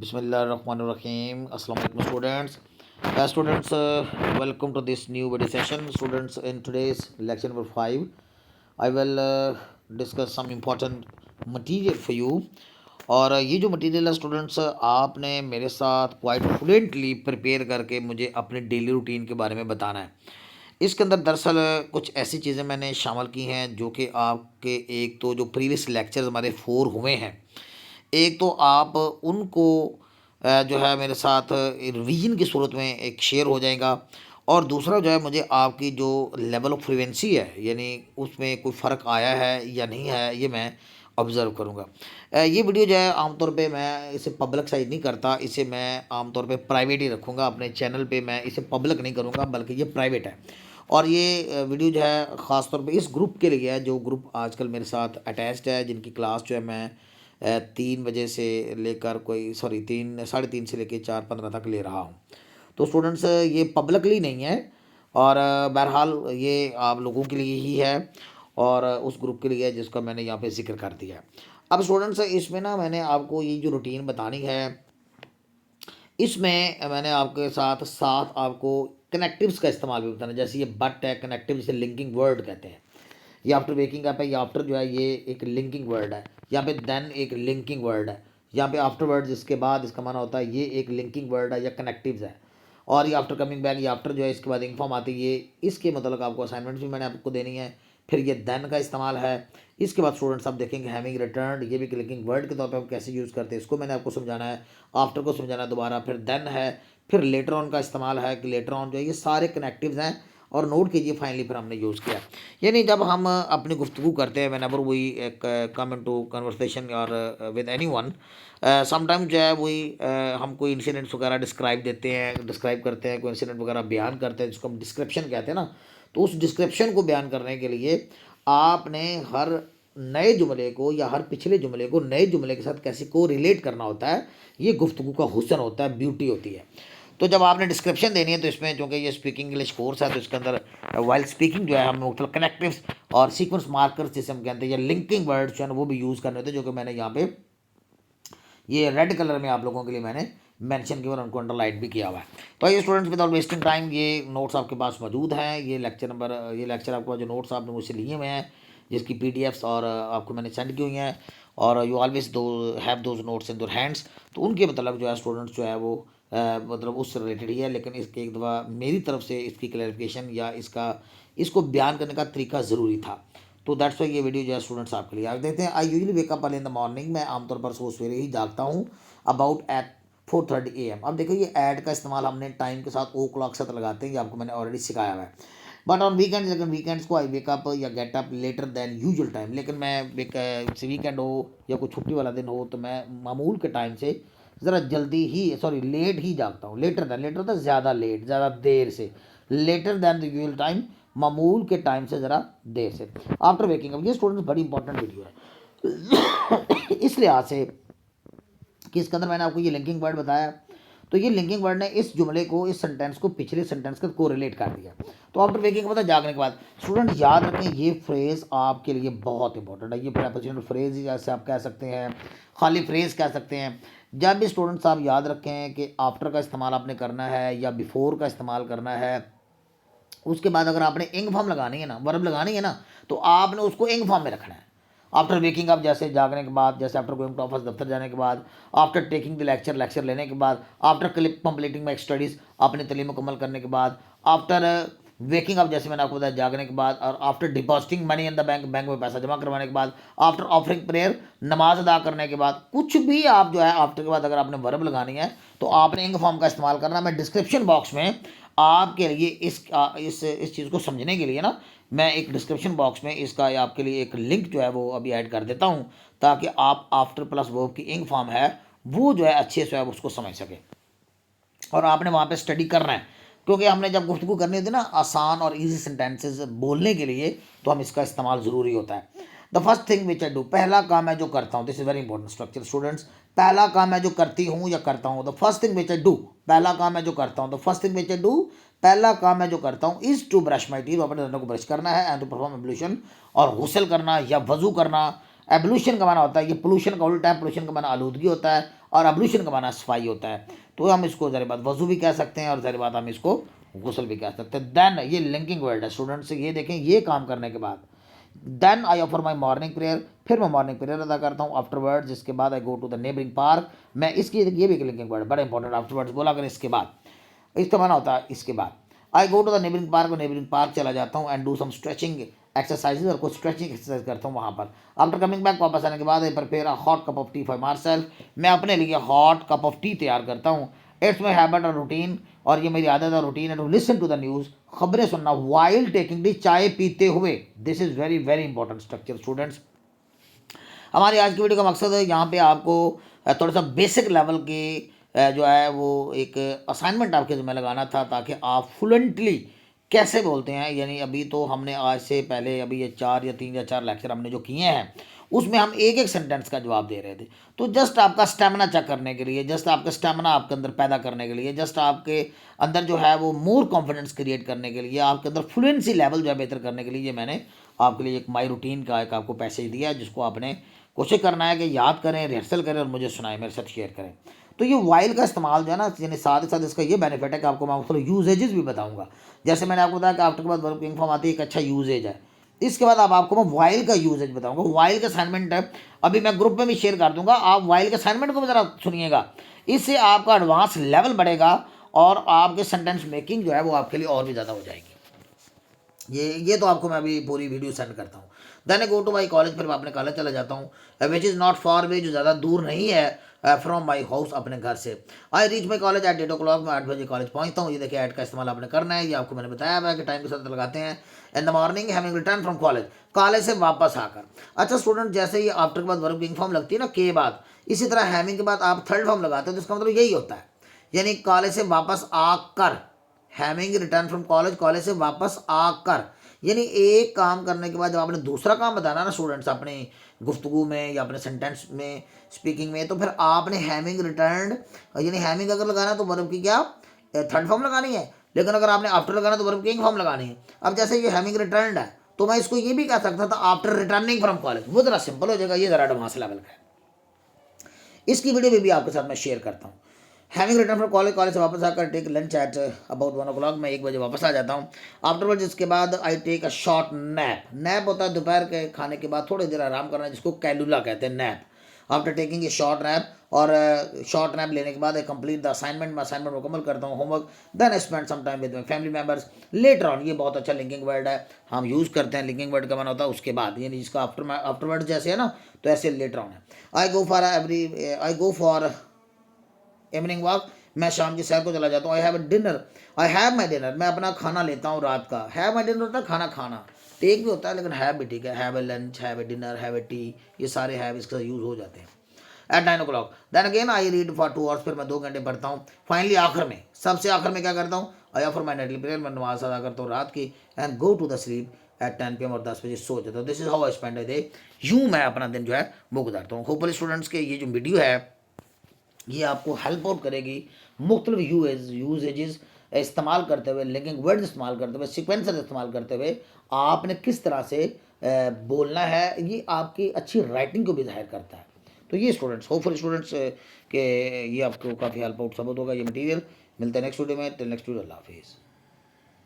Bismillahirrahmanirrahim. Assalamu alaikum students. Students, welcome to this new video session. Students, in today's lecture number 5, I will discuss some important material for you. और ये जो material है students आपने मेरे साथ quite fluently prepare करके मुझे अपने डेली रूटीन के बारे में बताना है। इसके अंदर दरअसल कुछ ऐसी चीज़ें मैंने शामिल की हैं जो कि आपके एक तो जो प्रीवियस लेक्चर्स हमारे 4 हुए हैं, एक तो आप उनको जो है मेरे साथ रिवीजन की सूरत में एक शेयर हो जाएगा, और दूसरा जो है मुझे आपकी जो लेवल ऑफ फ्लुएंसी है यानी उसमें कोई फ़र्क आया है या नहीं है ये मैं ऑब्ज़र्व करूँगा। ये वीडियो जो है आमतौर पे मैं इसे पब्लिक साइड नहीं करता, इसे मैं आमतौर पे प्राइवेट ही रखूँगा। अपने चैनल पे मैं इसे पब्लिक नहीं करूँगा बल्कि ये प्राइवेट है। और ये वीडियो जो है ख़ास तौर पे इस ग्रुप के लिए है जो ग्रुप आजकल मेरे साथ अटैच्ड है, जिनकी क्लास जो है मैं 3 बजे से लेकर कोई 3 साढ़े 3 से लेकर 4:15 तक ले रहा हूँ। तो स्टूडेंट्स ये पब्लिकली नहीं है, और बहरहाल ये आप लोगों के लिए ही है और उस ग्रुप के लिए है जिसका मैंने यहाँ पे जिक्र कर दिया है। अब स्टूडेंट्स इसमें ना मैंने आपको ये जो रूटीन बतानी है, इसमें मैंने आपके साथ साथ आपको कनेक्टिव्स का इस्तेमाल भी बताना। जैसे ये बट है, कनेक्टिव जिसे लिंकिंग वर्ड कहते हैं। ये आफ्टर वेकिंग अप है, ये आफ्टर जो है ये एक लिंकिंग वर्ड है। यहाँ पे देन एक लिंकिंग वर्ड है। यहाँ पे आफ्टर वर्ड जिसके बाद इसका माना होता है ये एक लिंकिंग वर्ड है या कनेक्टिव्स है। और ये आफ्टर कमिंग बैक, ये आफ्टर जो है इसके बाद इन्फॉर्म आती है, ये इसके मतलब आपको असाइनमेंट्स भी मैंने आपको देनी है। फिर ये देन का इस्तेमाल है। इसके बाद स्टूडेंट्स आप देखेंगे हैविंग रिटर्न, ये भी एक लिंकिंग वर्ड के तौर पे हम कैसे यूज़ करते हैं इसको मैंने आपको समझाना है। आफ्टर को समझाना है दोबारा, फिर देन है, फिर लेटर ऑन का इस्तेमाल है कि लेटर ऑन जो है, ये सारे कनेक्टिव्स हैं। और नोट कीजिए फाइनली फिर हमने यूज़ किया, यानी जब हम अपनी गुफ्तगू करते हैं whenever we come into conversation और विद एनीवन, समटाइम जो है वही हम कोई इंसिडेंट्स वगैरह डिस्क्राइब करते हैं, कोई इंसिडेंट वगैरह बयान करते हैं जिसको हम डिस्क्रिप्शन कहते हैं ना। तो उस डिस्क्रिप्शन को बयान करने के लिए आपने हर नए जुमले को या हर पिछले जुमले को नए जुमले के साथ कैसे को रिलेट करना होता है। ये गुफ्तगू का हुस्न होता है, ब्यूटी होती है। तो जब आपने डिस्क्रिप्शन देनी है तो इसमें चूँकि ये स्पीकिंग इंग्लिश कोर्स है तो इसके अंदर वाइल स्पीकिंग जो है हम मुख्तलिफ कनेक्टिव्स और सीक्वेंस मार्कर्स जिसे हम कहते हैं या लिंकिंग वर्ड्स जो है वो भी यूज़ करने होते हैं, जो कि मैंने यहाँ पे ये रेड कलर में आप लोगों के लिए मैंने मेंशन किया और उनको अंडरलाइन भी किया हुआ है। तो ये स्टूडेंट्स विदाउट वेस्टिंग टाइम ये नोट्स आपके पास मौजूद हैं। ये लेक्चर आपके पास जो नोट्स आपने मुझसे लिए हुए हैं, जिसकी पीडीएफ्स और आपको मैंने सेंड की हुई हैं, और यू ऑलवेज दो have those notes in your hands. तो उनके मतलब जो है स्टूडेंट्स जो है वो मतलब उससे रिलेटेड ही है, लेकिन इसके एक दफ़ा मेरी तरफ से इसकी क्लैरिफिकेशन या इसको बयान करने का तरीका ज़रूरी था। तो दैट्स वाई ये वीडियो जो है स्टूडेंट्स आपके लिए। आप देखते हैं I usually wake up early in the morning, मैं आमतौर पर सवेरे ही जागता हूँ अबाउट एट 4:30 AM। अब देखो ये ऐड का इस्तेमाल हमने टाइम के साथ ओ क्लॉक साथ लगाते हैं, ये आपको मैंने ऑलरेडी सिखाया हुआ है। बट ऑन वीकेंड, लेकिन वीकेंड्स को आई वेकअप या get up later than usual time. लेकिन मैं वीकेंड हो या कोई छुट्टी वाला दिन हो तो मैं मामूल के टाइम से ज़रा जल्दी ही लेट ही जागता हूँ। लेटर होता है ज़्यादा लेट, ज़्यादा देर से। Later than the usual time, मामूल के टाइम से ज़रा देर से। आफ्टर वेकिंग अप, ये स्टूडेंट्स बड़ी इंपॉर्टेंट वीडियो है इस लिहाज से कि इसके अंदर मैंने आपको ये लिंकिंग वर्ड बताया। तो ये लिंकिंग वर्ड ने इस जुमले को, इस सेंटेंस को पिछले सेंटेंस के को रिलेट कर दिया। तो आफ्टर वेकिंग मतलब जागने के बाद। स्टूडेंट याद रखें ये फ्रेज़ आपके लिए बहुत इंपॉर्टेंट है। ये प्रेपोजिशनल फ्रेज जैसे आप कह सकते हैं, खाली फ्रेज़ कह सकते हैं। जब भी स्टूडेंट्स आप याद रखें कि आफ्टर का इस्तेमाल आपने करना है या बिफोर का इस्तेमाल करना है, उसके बाद अगर आपने इंग फॉर्म लगानी है ना, वर्ब लगानी है ना, तो आपने उसको इंग फॉर्म में रखना है। आफ्टर वेकिंग अप जैसे जागने के बाद, जैसे आफ्टर गोइंग टू ऑफिस दफ्तर जाने के बाद, आफ्टर टेकिंग द लेक्चर लेने के बाद, आफ्टर कंप्लीटिंग माई स्टडीज़ अपनी तलीम मुकम्मल करने के बाद, आफ्टर वेकिंग अप जैसे मैंने आपको बताया जागने के बाद, और after depositing money in the bank में पैसा जमा करवाने के बाद, आफ्टर ऑफरिंग प्रेयर नमाज अदा करने के बाद, कुछ भी आप जो है आफ्टर के बाद अगर आपने वर्ब लगानी है तो आपने इंग फॉर्म का इस्तेमाल करना है। मैं डिस्क्रिप्शन बॉक्स में आपके लिए इस चीज़ को समझने के लिए ना, मैं एक डिस्क्रिप्शन बॉक्स में इसका आपके लिए एक लिंक जो है वो अभी ऐड कर देता हूँ, ताकि आप आफ्टर प्लस वर्ब की इंग फॉर्म है वो जो है अच्छे से आप उसको समझ सकें और आपने वहाँ पे स्टडी करना है। क्योंकि हमने जब गुफ्तगू करनी होती है ना आसान और इजी सेंटेंसेस बोलने के लिए, तो हम इसका इस्तेमाल ज़रूरी होता है। The first thing which I do, पहला काम मैं जो करता हूँ, this is very important structure students. पहला काम मैं जो करती हूँ या करता हूँ, the first thing which I do, पहला काम मैं जो करता हूँ, the first thing which I do, पहला काम मैं जो करता हूँ, is to brush my teeth, अपने दांतों को ब्रश करना है, एंड टू परफॉर्म एब्ल्यूशन, और गुसल करना या वजू करना, एबोल्यूशन का माना होता है, ये पोल्यूशन का उल्टा है, पोल्यूशन का माना आलूदगी होता है और एबोल्यूशन का माना सफाई होता है। तो हम इसको ज़ाहिर बात वज़ू भी कह सकते हैं और ज़ाहिर बात हम इसको गुस्ल भी कह सकते हैं। देन ये लिंकिंग वर्ड है स्टूडेंट्स, ये देखें, ये काम करने के बाद then I offer my morning prayer, फिर मैं मॉर्निंग प्रेयर अदा करता हूँ आफ्टरवर्ड्स, जिसके बाद I go to the neighbouring park. मैं इसकी ये भी एक लिंकिंग वर्ड बड़ा इंपॉर्टेंट, आफ्टरवर्ड्स बोला अगर इसके बाद, इसका माना होता है इसके बाद। I go to the neighbouring park, और नेबरिंग पार्क चला जाता हूँ and do some stretching exercises, और कुछ स्ट्रेचिंग एक्सरसाइज करता हूँ वहाँ पर। आफ्टर कमिंग बैक, वापस आने के बाद I prepare a hot cup of T for my self, मैं अपने लिए हॉट कप ऑफ टी तैयार करता हूँ। इट्स माई हैबिट और रूटीन, और ये मेरी आदत और रूटीन है to listen to the news, खबरें सुनना वाइल टेकिंग टी, चाय पीते हुए। This is very very important structure students. हमारी आज की वीडियो का मकसद है यहाँ पे आपको थोड़ा सा बेसिक लेवल के जो है वो एक असाइनमेंट आपके ज़िम्मे लगाना था, ताकि आप फ्लुएंटली कैसे बोलते हैं। यानी अभी तो हमने आज से पहले अभी ये 4 या 3 या 4 लेक्चर हमने जो किए हैं, उसमें हम एक एक सेंटेंस का जवाब दे रहे थे। तो जस्ट आपका स्टेमिना चेक करने के लिए, जस्ट आपका स्टेमिना आपके अंदर पैदा करने के लिए, जस्ट आपके अंदर जो है वो मोर कॉन्फिडेंस क्रिएट करने के लिए, आपके अंदर फ्लुएंसी लेवल जो है बेहतर करने के लिए, ये मैंने आपके लिए एक माई रूटीन का एक आपको पैसेज दिया है, जिसको आपने कोशिश करना है कि याद करें, रिहर्सल करें और मुझे सुनाएं, मेरे साथ शेयर करें। तो ये वाइल का इस्तेमाल जो है ना, यानी साथ ही साथ इसका ये बेनिफिट है कि आपको मैं मुख्तलिफ यूजेजेस भी बताऊंगा। जैसे मैंने आपको बताया कि आफ्टर के बाद वर्ब किंग फॉर्म आती है, एक अच्छा यूजेज है। इसके बाद अब आपको मैं वाइल का यूजेज बताऊंगा। वाइल का असाइनमेंट है, अभी मैं ग्रुप में भी शेयर कर दूंगा, आप वाइल के असाइनमेंट को भी ज़रा सुनिएगा। इससे आपका एडवांस लेवल बढ़ेगा और आपके सेंटेंस मेकिंग जो है वो आपके लिए और भी ज़्यादा हो जाएगी। ये तो आपको मैं अभी पूरी वीडियो सेंड करता हूँ। Then go to my college, फिर मैं अपने कॉलेज चला जाता हूँ, which is not far way, जो ज़्यादा दूर नहीं है फ्रॉम माई हाउस, अपने घर से। I reach my college eight 8 o'clock, मैं 8 बजे कॉलेज पहुँचता हूँ। ये देखिए ऐड का इस्तेमाल आपने करना है, ये आपको मैंने बताया हुआ है कि टाइम के साथ लगाते हैं। In the morning having return from college, college से वापस आकर। अच्छा स्टूडेंट, जैसे ही आफ्टर के बाद वर्ब किंग फॉर्म लगती है ना के बाद, इसी तरह हैविंग के बाद आप थर्ड फॉर्म लगाते हो, तो इसका मतलब यही होता है, यानी कॉलेज से वापस आकर, having return from college, college से वापस आकर, यानी एक काम करने के बाद जब आपने दूसरा काम बताना ना स्टूडेंट्स, अपने गुफ्तगू में या अपने सेंटेंस में, स्पीकिंग में, तो फिर आपने हैविंग रिटर्न, यानी हैविंग अगर लगाना तो वर्ब की क्या थर्ड फॉर्म लगानी है, लेकिन अगर आपने आफ्टर लगाना तो वर्ब की फॉर्म लगानी है। अब जैसे ये हैविंग रिटर्न है, तो मैं इसको ये भी कह सकता था आफ्टर रिटर्निंग फ्रॉम कॉलेज, वो ज़रा सिंपल हो जाएगा, ये ज़रा एडवांस लेवल का है। इसकी वीडियो भी आपके साथ मैं शेयर करता हूँ। Having return from college, college से वापस आकर take lunch at about 1 o'clock, मैं 1 बजे वापस आ जाता हूँ। आफ्टरवर्ड इसके बाद I take a short nap, nap होता है दोपहर के खाने के बाद थोड़ी देर आराम करना, जिसको कैलुला कहते हैं, nap. After taking a short nap, और शॉर्ट नैप लेने के बाद आई कंप्लीट द असाइनमेंट, मैं असाइनमेंट मुकम्मल करता हूँ, homework. Then I spend some time with my family members later on, ये बहुत अच्छा लिंकिंग वर्ड है, हम यूज़ करते हैं। लिंकिंग वर्ड का माना होता है उसके बाद, यानी जिसका आफ्टरवर्ड जैसे है ना, तो ऐसे लेटर ऑन है। आई गो फॉर इवनिंग वॉक, मैं शाम की सैर को चला जाता हूँ। आई हैव माई डिनर, मैं अपना खाना लेता हूँ रात का। हैव माई डिनर होता है खाना खाना, टेक भी होता है लेकिन हैव भी ठीक है। Have a lunch, have a dinner, have a tea, ये सारे हैव इसके साथ यूज़ हो जाते हैं। At 9 o'clock, then again I read for 2 hours, फिर मैं 2 घंटे पढ़ता हूँ। फाइनली आखिर में, सबसे आखिर में क्या करता हूँ, I offer my nightly prayer, मैं नमाज अदा करता हूँ रात की, and go to the sleep at 10 PM, और 10 बजे सो जाता हूँ। This is how I spend a day, यूँ मैं अपना दिन जो है वो गुजारता हूँ। होपफुली स्टूडेंट्स के ये जो वीडियो है ये आपको हेल्प आउट करेगी मुख्तलिफ यूजेज इस्तेमाल करते हुए, लिंकिंग वर्ड इस्तेमाल करते हुए, सिक्वेंसर इस्तेमाल करते हुए आपने किस तरह से बोलना है, ये आपकी अच्छी राइटिंग को भी जाहिर करता है। तो ये स्टूडेंट्स, होपफुल स्टूडेंट्स के ये आपको काफ़ी हेल्प आउट साबित होगा ये मटेरियल। मिलते हैं नेक्स्ट वीडियो में, टिल नेक्स्ट वीडियो, अल्लाह हाफिज़।